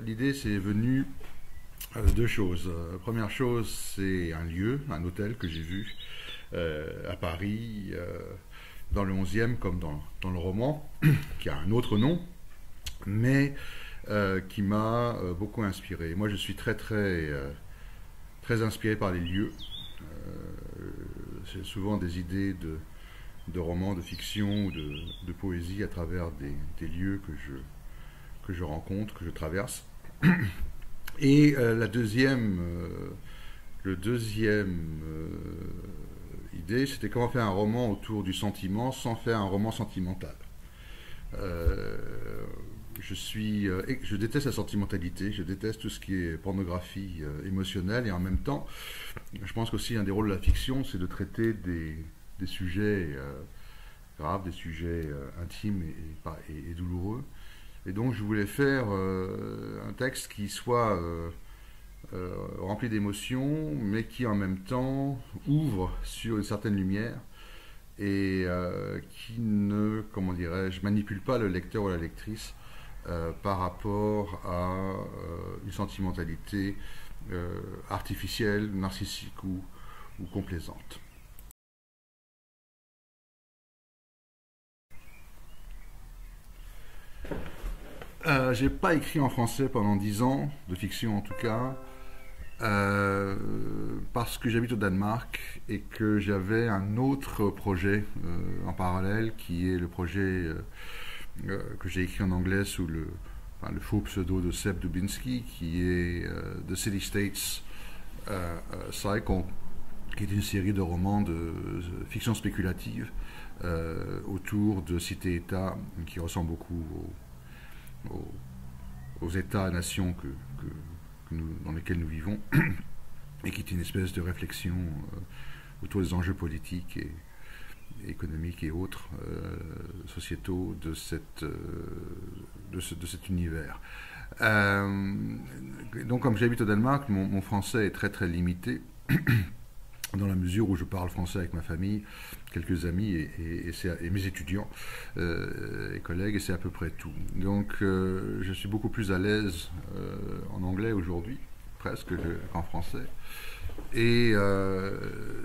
L'idée, c'est venu de deux choses. Première chose, c'est un lieu, un hôtel que j'ai vu à Paris, dans le 11e, comme dans le roman, qui a un autre nom, mais qui m'a beaucoup inspiré. Moi, je suis très inspiré par les lieux. C'est souvent des idées de romans, de fiction ou de poésie à travers des lieux que je rencontre, que je traverse. Et le deuxième idée, c'était comment faire un roman autour du sentiment sans faire un roman sentimental. Euh, je déteste la sentimentalité, je déteste tout ce qui est pornographie émotionnelle, et en même temps, je pense qu'aussi un des rôles de la fiction, c'est de traiter des sujets graves, des sujets intimes et douloureux. Et donc je voulais faire un texte qui soit rempli d'émotions, mais qui en même temps ouvre sur une certaine lumière et qui ne, comment dirais-je, manipule pas le lecteur ou la lectrice par rapport à une sentimentalité artificielle, narcissique ou complaisante. J'ai pas écrit en français pendant 10 ans, de fiction en tout cas, parce que j'habite au Danemark et que j'avais un autre projet en parallèle qui est le projet que j'ai écrit en anglais sous le faux pseudo de Seb Dubinsky, qui est The City States Cycle, qui est une série de romans de fiction spéculative autour de cités-États qui ressemblent beaucoup aux, aux États-nations dans lesquels nous vivons, et qui est une espèce de réflexion autour des enjeux politiques et économiques et autres sociétaux de cet univers. Donc, comme j'habite au Danemark, mon français est très limité dans la mesure où je parle français avec ma famille, quelques amis et mes étudiants et collègues, et c'est à peu près tout. Donc je suis beaucoup plus à l'aise en anglais aujourd'hui, presque, qu'en français. Et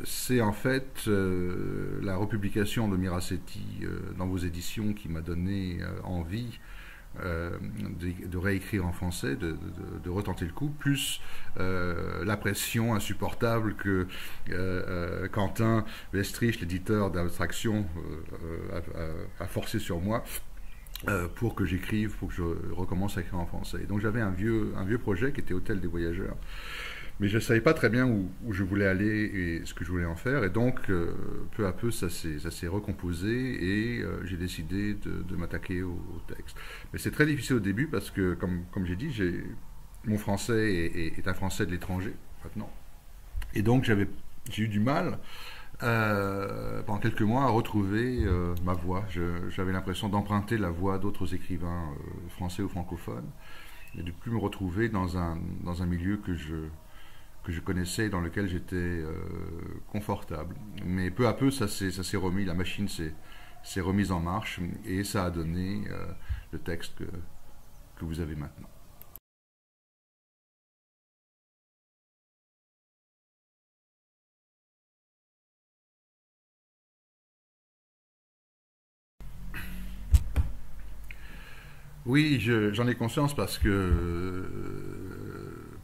c'est en fait la republication de Miracetti dans vos éditions qui m'a donné envie de réécrire en français, de retenter le coup, plus la pression insupportable que Quentin Westrich, l'éditeur d'Abstraction, a forcé sur moi pour que j'écrive, pour que je recommence à écrire en français. Et donc j'avais un vieux projet qui était Hôtel des Voyageurs, mais je ne savais pas très bien où je voulais aller et ce que je voulais en faire. Et donc, peu à peu, ça s'est recomposé et j'ai décidé de m'attaquer au texte. Mais c'est très difficile au début parce que, comme j'ai dit, mon français est un français de l'étranger, maintenant. Et donc, j'ai eu du mal, pendant quelques mois, à retrouver ma voix. J'avais l'impression d'emprunter la voix d'autres écrivains français ou francophones et de ne plus me retrouver dans un milieu que je connaissais, dans lequel j'étais confortable. Mais peu à peu, ça s'est remis, la machine s'est remise en marche et ça a donné le texte que vous avez maintenant. Oui, j'en ai conscience parce que,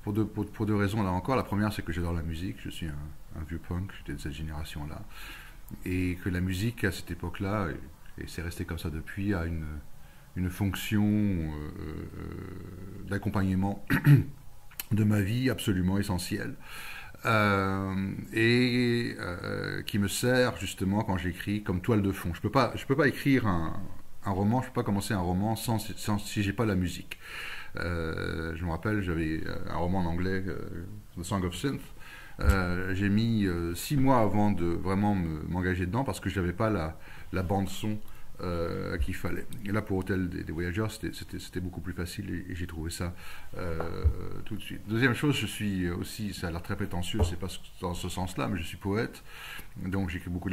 pour deux raisons là encore. La première, c'est que j'adore la musique, je suis un vieux punk, j'étais de cette génération-là, et que la musique à cette époque-là, et c'est resté comme ça depuis, a une fonction d'accompagnement de ma vie absolument essentielle. Et qui me sert justement quand j'écris comme toile de fond. Je peux pas écrire un roman, je peux pas commencer un roman si j'ai pas la musique. Je me rappelle, j'avais un roman en anglais, The Song of Synth. J'ai mis 6 mois avant de vraiment m'engager dedans parce que je n'avais pas la bande son qu'il fallait. Et là, pour Hôtel des Voyageurs, c'était beaucoup plus facile et j'ai trouvé ça tout de suite. Deuxième chose, je suis aussi, ça a l'air très prétentieux, c'est pas dans ce sens-là, mais je suis poète, donc j'écris beaucoup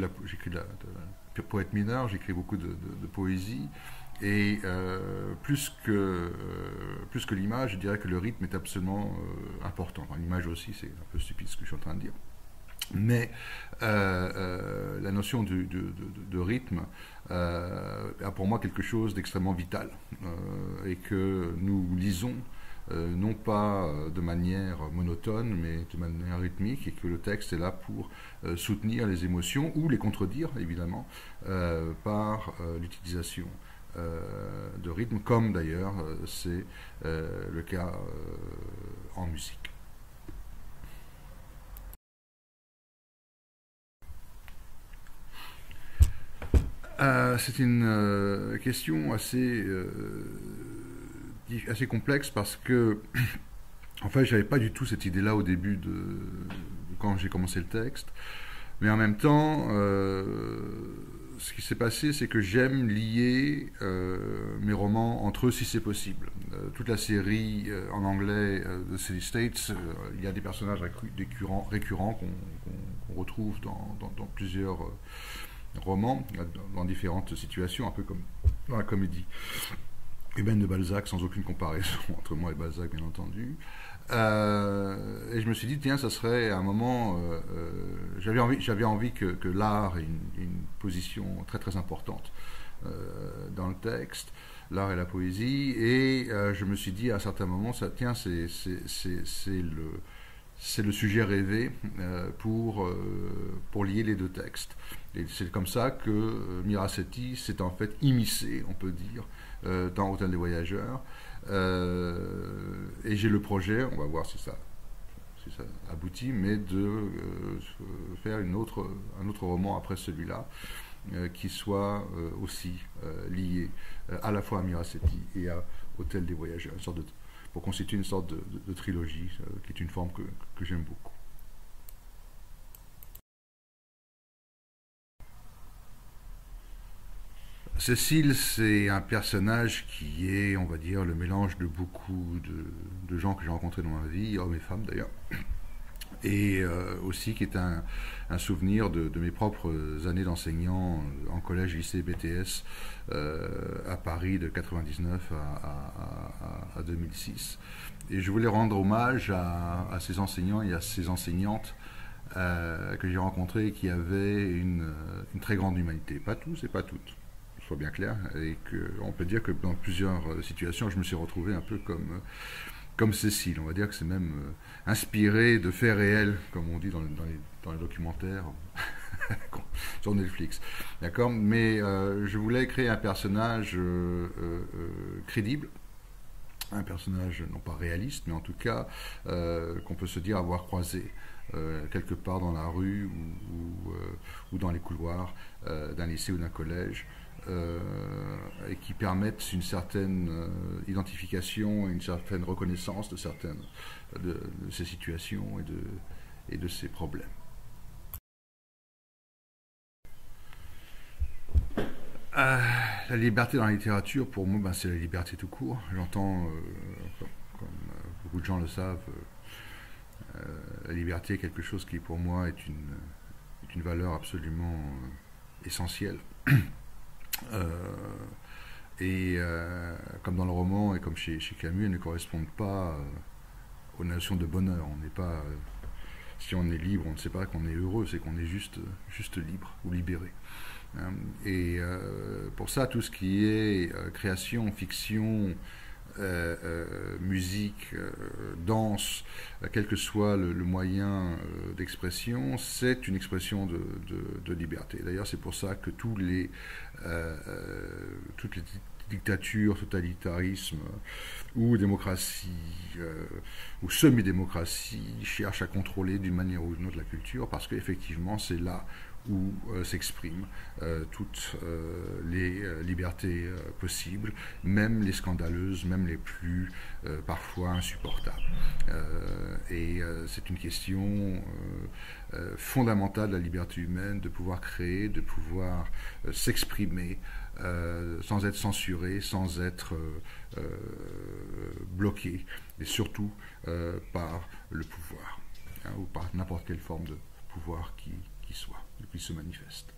poète mineur, j'écris beaucoup de poésie. Et plus que l'image, je dirais que le rythme est absolument important. Enfin, l'image aussi, c'est un peu stupide ce que je suis en train de dire. Mais la notion de rythme a pour moi quelque chose d'extrêmement vital et que nous lisons non pas de manière monotone mais de manière rythmique et que le texte est là pour soutenir les émotions ou les contredire évidemment par l'utilisation de rythme comme d'ailleurs c'est le cas en musique. C'est une question assez complexe parce que, en fait, j'avais pas du tout cette idée-là au début quand j'ai commencé le texte. Mais en même temps, ce qui s'est passé, c'est que j'aime lier mes romans entre eux si c'est possible. Toute la série en anglais de City States, il y a des personnages récurrents qu'on retrouve dans plusieurs romans, dans différentes situations, un peu comme dans la comédie humaine de Balzac, sans aucune comparaison entre moi et Balzac, bien entendu. Et je me suis dit, tiens, ça serait un moment... j'avais envie que l'art ait une position très très importante dans le texte, l'art et la poésie, et je me suis dit à un certain moment, ça, tiens, c'est le sujet rêvé pour lier les deux textes. Et c'est comme ça que Miracetti s'est en fait immiscé, on peut dire, dans Hôtel des Voyageurs. Et j'ai le projet, on va voir si ça aboutit, mais de faire un autre roman après celui-là, qui soit aussi lié à la fois à Miracetti et à Hôtel des Voyageurs, pour constituer une sorte de trilogie, qui est une forme que j'aime beaucoup. Cécile, c'est un personnage qui est, on va dire, le mélange de beaucoup de gens que j'ai rencontrés dans ma vie, hommes et femmes d'ailleurs, et aussi qui est un souvenir de mes propres années d'enseignant en collège, lycée, BTS à Paris de 99 à 2006. Et je voulais rendre hommage à ces enseignants et à ces enseignantes que j'ai rencontrés et qui avaient une très grande humanité. Pas tous et pas toutes, soit bien clair, et qu'on peut dire que dans plusieurs situations, je me suis retrouvé un peu comme Cécile. On va dire que c'est même inspiré de faits réels, comme on dit dans les documentaires sur Netflix. D'accord. Mais je voulais créer un personnage crédible, un personnage non pas réaliste, mais en tout cas qu'on peut se dire avoir croisé quelque part dans la rue ou dans les couloirs d'un lycée ou d'un collège. Et qui permettent une certaine identification et une certaine reconnaissance de certaines de ces situations et de ces problèmes. La liberté dans la littérature, pour moi, c'est la liberté tout court. J'entends, comme beaucoup de gens le savent, la liberté est quelque chose qui, pour moi, est une valeur absolument essentielle. Comme dans le roman et comme chez Camus, elles ne correspondent pas aux notions de bonheur. On n'est pas, si on est libre, on ne sait pas qu'on est heureux, c'est qu'on est juste libre ou libéré. Et pour ça, tout ce qui est création, fiction, musique, danse, quel que soit le moyen d'expression, c'est une expression de liberté. D'ailleurs, c'est pour ça que toutes les dictatures, totalitarismes ou démocratie ou semi-démocratie cherchent à contrôler d'une manière ou d'une autre la culture, parce qu'effectivement, c'est là où s'expriment toutes les libertés possibles, même les scandaleuses, même les plus parfois insupportables. Et c'est une question fondamentale de la liberté humaine, de pouvoir créer, de pouvoir s'exprimer sans être censuré, sans être bloqué, et surtout par le pouvoir, ou par n'importe quelle forme de pouvoir qui soit, qui se manifeste.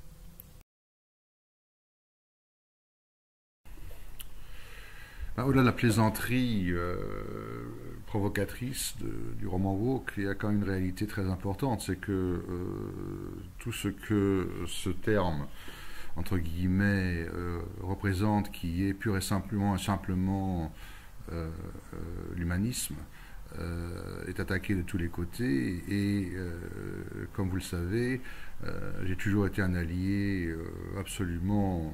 Au-delà de la plaisanterie provocatrice du roman woke, il y a quand même une réalité très importante, c'est que tout ce que ce terme, entre guillemets, représente, qui est pur et simplement l'humanisme, est attaqué de tous les côtés et comme vous le savez, j'ai toujours été un allié absolument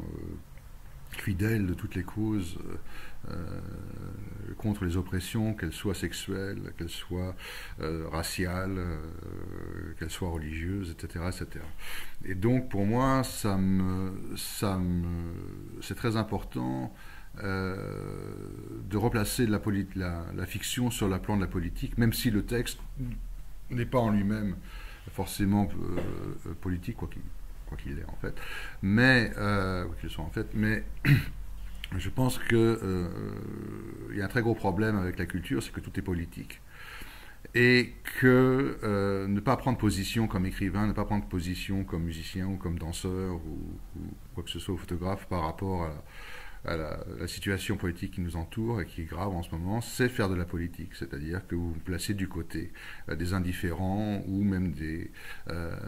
fidèle de toutes les causes contre les oppressions, qu'elles soient sexuelles, qu'elles soient raciales, qu'elles soient religieuses, etc., etc. Et donc pour moi, c'est très important de replacer la fiction sur le plan de la politique, même si le texte n'est pas en lui-même forcément politique, quoi qu'il l'est en fait, mais quoi qu'il soit en fait, mais je pense que il y a un très gros problème avec la culture, c'est que tout est politique. Et que ne pas prendre position comme écrivain, ne pas prendre position comme musicien ou comme danseur ou quoi que ce soit, ou photographe par rapport à la situation politique qui nous entoure et qui est grave en ce moment, c'est faire de la politique. C'est-à-dire que vous vous placez du côté des indifférents ou même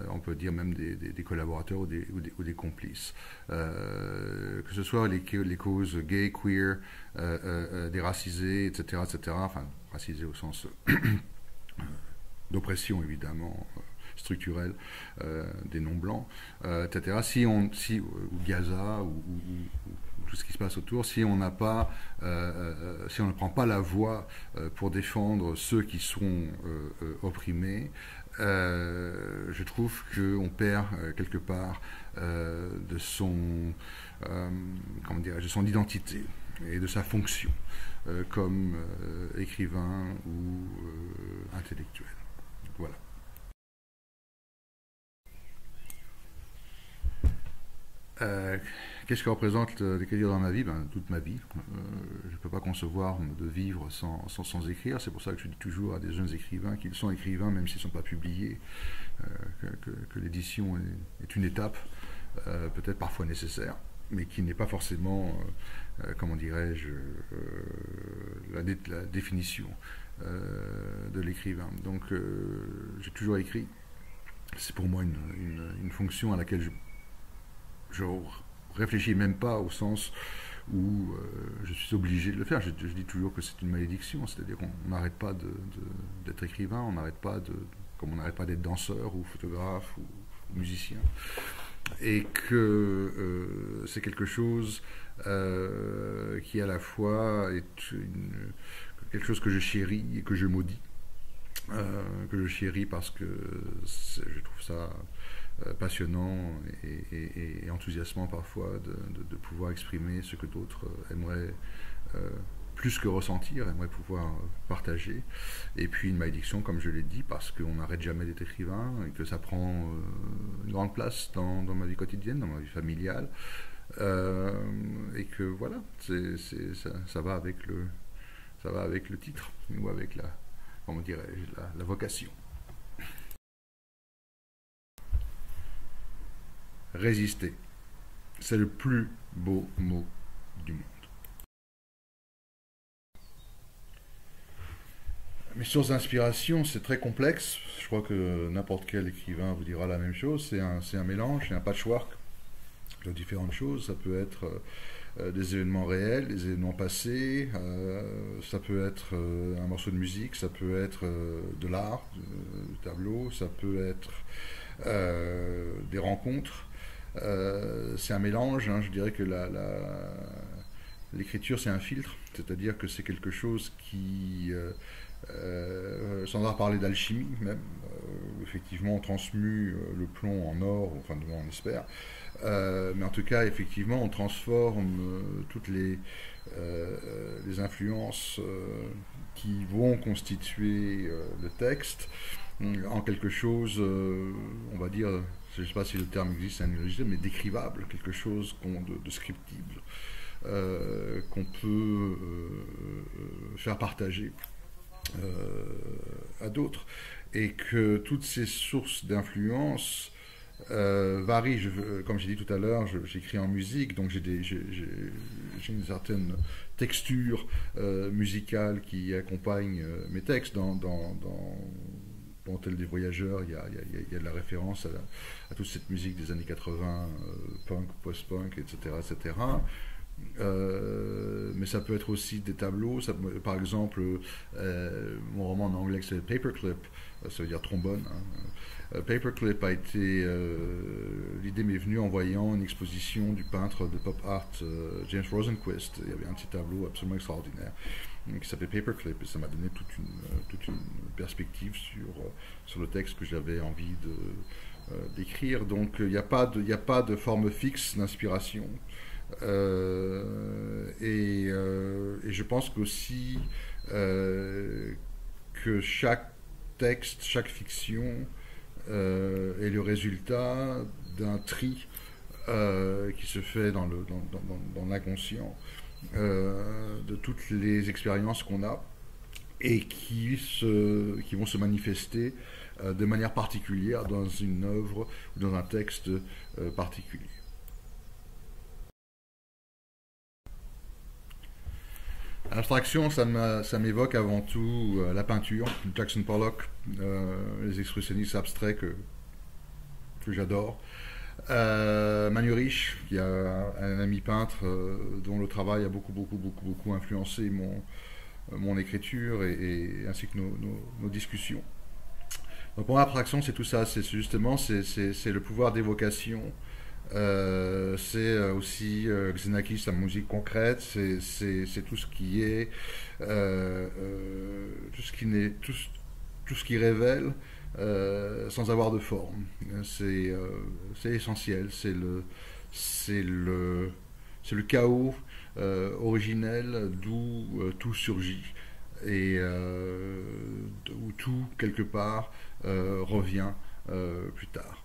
on peut dire même des collaborateurs ou des complices. Que ce soit les causes gays, queer, des racisés, etc., etc., enfin, racisés au sens d'oppression évidemment structurelle des non-blancs, etc. Ou Gaza ou tout ce qui se passe autour, si on ne prend pas la voix pour défendre ceux qui sont opprimés, je trouve qu'on perd quelque part de son identité et de sa fonction comme écrivain ou intellectuel. Voilà. Qu'est-ce que représente l'écriture dans ma vie? Toute ma vie. Je ne peux pas concevoir de vivre sans écrire. C'est pour ça que je dis toujours à des jeunes écrivains qu'ils sont écrivains même s'ils ne sont pas publiés, que l'édition est une étape, peut-être parfois nécessaire, mais qui n'est pas forcément, comment dirais-je, la définition de l'écrivain. Donc j'ai toujours écrit. C'est pour moi une fonction à laquelle je réfléchis même pas au sens où je suis obligé de le faire. Je dis toujours que c'est une malédiction, c'est-à-dire qu'on n'arrête pas d'être écrivain, on n'arrête pas comme on n'arrête pas d'être danseur ou photographe ou musicien. Et que c'est quelque chose qui à la fois est quelque chose que je chéris et que je maudis. Que je chéris parce que je trouve ça passionnant et enthousiasmant parfois de pouvoir exprimer ce que d'autres aimeraient plus que ressentir, aimeraient pouvoir partager. Et puis une malédiction, comme je l'ai dit, parce qu'on n'arrête jamais d'être écrivain et que ça prend une grande place dans ma vie quotidienne, dans ma vie familiale. Et que voilà, ça va avec le titre ou avec comment dirais-je, la vocation. Résister. C'est le plus beau mot du monde. Mes sources d'inspiration, c'est très complexe. Je crois que n'importe quel écrivain vous dira la même chose. C'est un mélange, c'est un patchwork de différentes choses. Ça peut être des événements réels, des événements passés, ça peut être un morceau de musique, ça peut être de l'art, du tableau, ça peut être des rencontres. C'est un mélange, hein. Je dirais que l'écriture c'est un filtre, c'est-à-dire que c'est quelque chose qui, sans avoir parlé d'alchimie même, effectivement on transmue le plomb en or, enfin du moins on espère, mais en tout cas effectivement on transforme toutes les influences qui vont constituer le texte en quelque chose, on va dire, je ne sais pas si le terme existe, mais décrivable, quelque chose de scriptible, qu'on peut faire partager à d'autres, et que toutes ces sources d'influence varient. Comme j'ai dit tout à l'heure, j'écris en musique, donc j'ai j'ai une certaine texture musicale qui accompagne mes textes. Dans Tel des Voyageurs, il y a de la référence à toute cette musique des années 80, punk, post-punk, etc. etc. Mais ça peut être aussi des tableaux. Par exemple, mon roman en anglais c'est Paperclip, ça veut dire trombone. Hein. Paperclip a été. L'idée m'est venue en voyant une exposition du peintre de pop art James Rosenquist. Il y avait un petit tableau absolument extraordinaire qui s'appelait Paperclip, et ça m'a donné toute une perspective sur le texte que j'avais envie d'écrire. Donc il n'y a pas de forme fixe d'inspiration. Et je pense qu'aussi que chaque texte, chaque fiction est le résultat d'un tri qui se fait dans l'inconscient de toutes les expériences qu'on a et qui vont se manifester de manière particulière dans une œuvre ou dans un texte particulier. L'abstraction, ça m'évoque avant tout la peinture, Jackson Pollock, les expressionnistes abstraits que j'adore. Manu Rich, qui est un ami peintre dont le travail a beaucoup influencé mon écriture ainsi que nos discussions. Donc pour moi, l'abstraction, c'est tout ça, c'est justement c'est le pouvoir d'évocation. C'est aussi Xenakis, sa musique concrète, c'est tout ce qui est tout ce qui révèle sans avoir de forme. C'est essentiel, c'est le chaos originel d'où tout surgit et où tout quelque part revient plus tard.